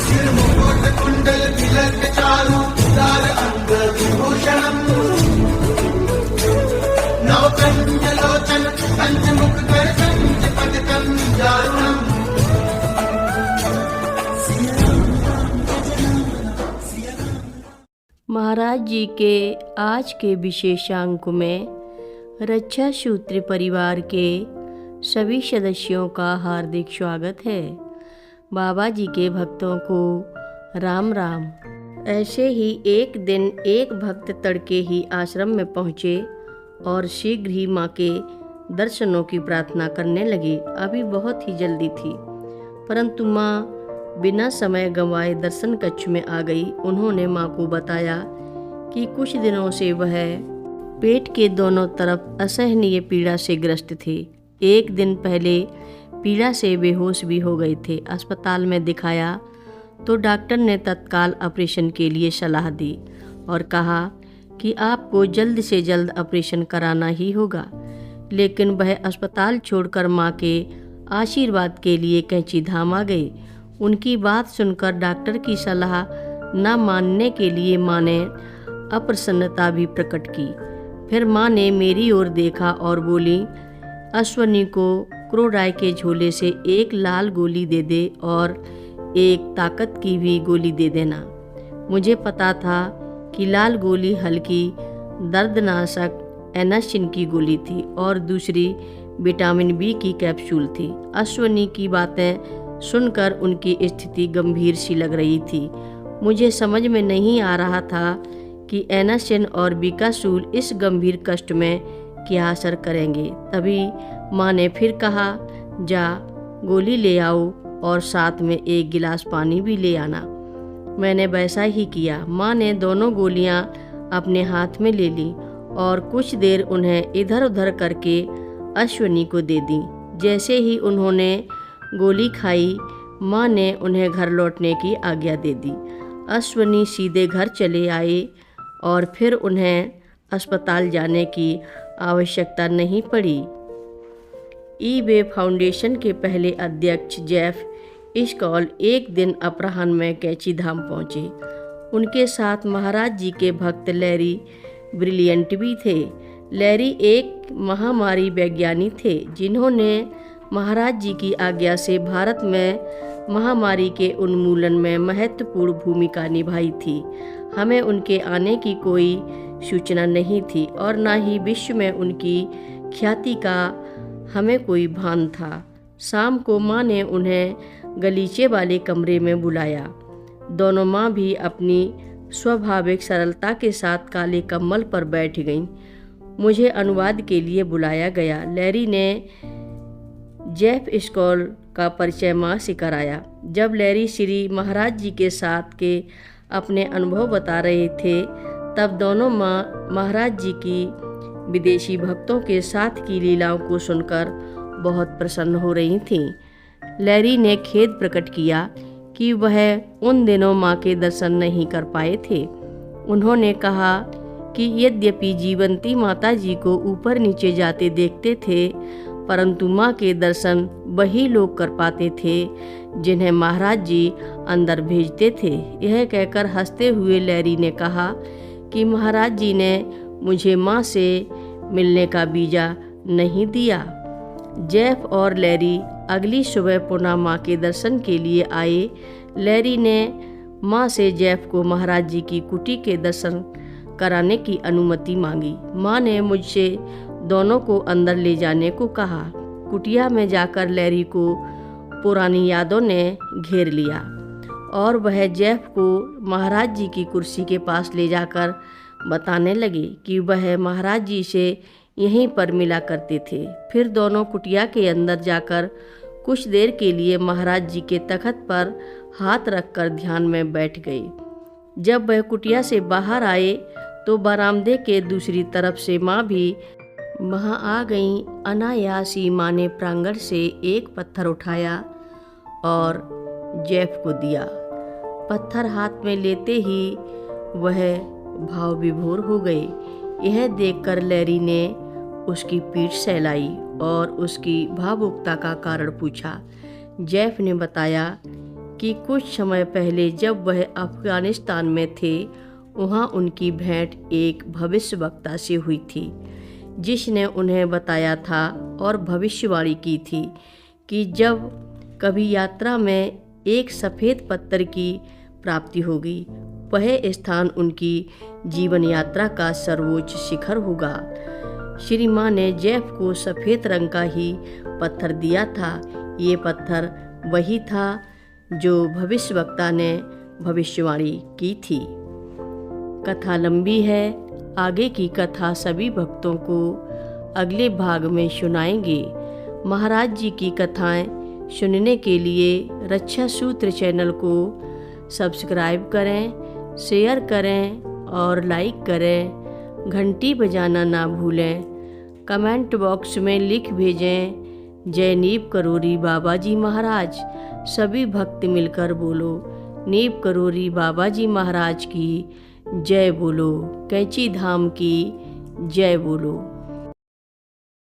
सिर मुकुट कुंडल तिलक चारु उदार अंग विभूषणम् नवकंजलोचन पंचमुख कर पंचपदकं दारुणम्। महाराज जी के आज के विशेषांक में रक्षा सूत्र परिवार के सभी सदस्यों का हार्दिक स्वागत है। बाबा जी के भक्तों को राम राम। ऐसे ही एक दिन एक भक्त तड़के ही आश्रम में पहुँचे और शीघ्र ही माँ के दर्शनों की प्रार्थना करने लगे। अभी बहुत ही जल्दी थी, परंतु माँ बिना समय गंवाए दर्शन कक्ष में आ गई। उन्होंने माँ को बताया कि कुछ दिनों से वह पेट के दोनों तरफ असहनीय पीड़ा से ग्रस्त थे। एक दिन पहले पीड़ा से बेहोश भी हो गए थे। अस्पताल में दिखाया तो डॉक्टर ने तत्काल ऑपरेशन के लिए सलाह दी और कहा कि आपको जल्द से जल्द ऑपरेशन कराना ही होगा। लेकिन वह अस्पताल छोड़कर माँ के आशीर्वाद के लिए कैंची धाम आ गए। उनकी बात सुनकर डॉक्टर की सलाह न मानने के लिए माँ ने अप्रसन्नता भी प्रकट की। फिर माँ ने मेरी ओर देखा और बोली, अश्वनी को क्रोडाई के झोले से एक लाल गोली दे दे और एक ताकत की भी गोली दे देना। मुझे पता था कि लाल गोली हल्की दर्दनाशक एनासिन की गोली थी और दूसरी विटामिन बी की कैप्सूल थी। अश्वनी की बातें सुनकर उनकी स्थिति गंभीर सी लग रही थी। मुझे समझ में नहीं आ रहा था कि एनासिन और बीकासूल इस गंभीर कष्ट में क्या असर करेंगे। तभी माँ ने फिर कहा, जा गोली ले आओ और साथ में एक गिलास पानी भी ले आना। मैंने वैसा ही किया। माँ ने दोनों गोलियाँ अपने हाथ में ले ली और कुछ देर उन्हें इधर उधर करके अश्वनी को दे दी। जैसे ही उन्होंने गोली खाई, माँ ने उन्हें घर लौटने की आज्ञा दे दी। अश्वनी सीधे घर चले आए और फिर उन्हें अस्पताल जाने की आवश्यकता नहीं पड़ी। ईबे फाउंडेशन के पहले अध्यक्ष जेफ इस्कॉल एक दिन अपराह्न में कैंची धाम पहुँचे। उनके साथ महाराज जी के भक्त लैरी ब्रिलियंट भी थे। लैरी एक महामारी वैज्ञानिक थे जिन्होंने महाराज जी की आज्ञा से भारत में महामारी के उन्मूलन में महत्वपूर्ण भूमिका निभाई थी। हमें उनके आने की कोई सूचना नहीं थी और न ही विश्व में उनकी ख्याति का हमें कोई भान था। शाम को माँ ने उन्हें गलीचे वाले कमरे में बुलाया। दोनों माँ भी अपनी स्वाभाविक सरलता के साथ काले कम्बल पर बैठ गईं। मुझे अनुवाद के लिए बुलाया गया। लैरी ने जेफ इस्कॉल का परिचय माँ से कराया। जब लैरी श्री महाराज जी के साथ के अपने अनुभव बता रहे थे, तब दोनों माँ महाराज जी की विदेशी भक्तों के साथ की लीलाओं को सुनकर बहुत प्रसन्न हो रही थीं। लैरी ने खेद प्रकट किया कि वह उन दिनों माँ के दर्शन नहीं कर पाए थे। उन्होंने कहा कि यद्यपि जीवंती माता जी को ऊपर नीचे जाते देखते थे, परंतु माँ के दर्शन वही लोग कर पाते थे जिन्हें महाराज जी अंदर भेजते थे। यह कहकर हंसते हुए लैरी ने कहा कि महाराज जी ने मुझे माँ से मिलने का वीजा नहीं दिया। जेफ और लैरी अगली सुबह पुनः माँ के दर्शन के लिए आए। लैरी ने माँ से जेफ को महाराज जी की कुटी के दर्शन कराने की अनुमति मांगी। माँ ने मुझसे दोनों को अंदर ले जाने को कहा। कुटिया में जाकर लैरी को पुरानी यादों ने घेर लिया और वह जेफ को महाराज जी की कुर्सी के पास ले जाकर बताने लगे कि वह महाराज जी से यहीं पर मिला करते थे। फिर दोनों कुटिया के अंदर जाकर कुछ देर के लिए महाराज जी के तख्त पर हाथ रखकर ध्यान में बैठ गए। जब वह कुटिया से बाहर आए तो बरामदे के दूसरी तरफ से माँ भी वहाँ आ गईं। अनायास ही माँ ने प्रांगण से एक पत्थर उठाया और जेफ को दिया। पत्थर हाथ में लेते ही वह भाव विभोर हो गए। यह देखकर लैरी ने उसकी पीठ सहलाई और उसकी भावुकता का कारण पूछा। जेफ ने बताया कि कुछ समय पहले जब वह अफगानिस्तान में थे, वहाँ उनकी भेंट एक भविष्यवक्ता से हुई थी, जिसने उन्हें बताया था और भविष्यवाणी की थी कि जब कभी यात्रा में एक सफ़ेद पत्थर की प्राप्ति होगी, वह स्थान उनकी जीवन यात्रा का सर्वोच्च शिखर होगा। श्री माँ ने जेफ को सफ़ेद रंग का ही पत्थर दिया था। ये पत्थर वही था जो भविष्यवक्ता ने भविष्यवाणी की थी। कथा लंबी है, आगे की कथा सभी भक्तों को अगले भाग में सुनाएंगे। महाराज जी की कथाएं सुनने के लिए रक्षा सूत्र चैनल को सब्सक्राइब करें, शेयर करें और लाइक करें। घंटी बजाना ना भूलें। कमेंट बॉक्स में लिख भेजें, जय नीव करोरी बाबा जी महाराज। सभी भक्त मिलकर बोलो, नीव करोरी बाबा जी महाराज की जय बोलो, कैंची धाम की जय बोलो।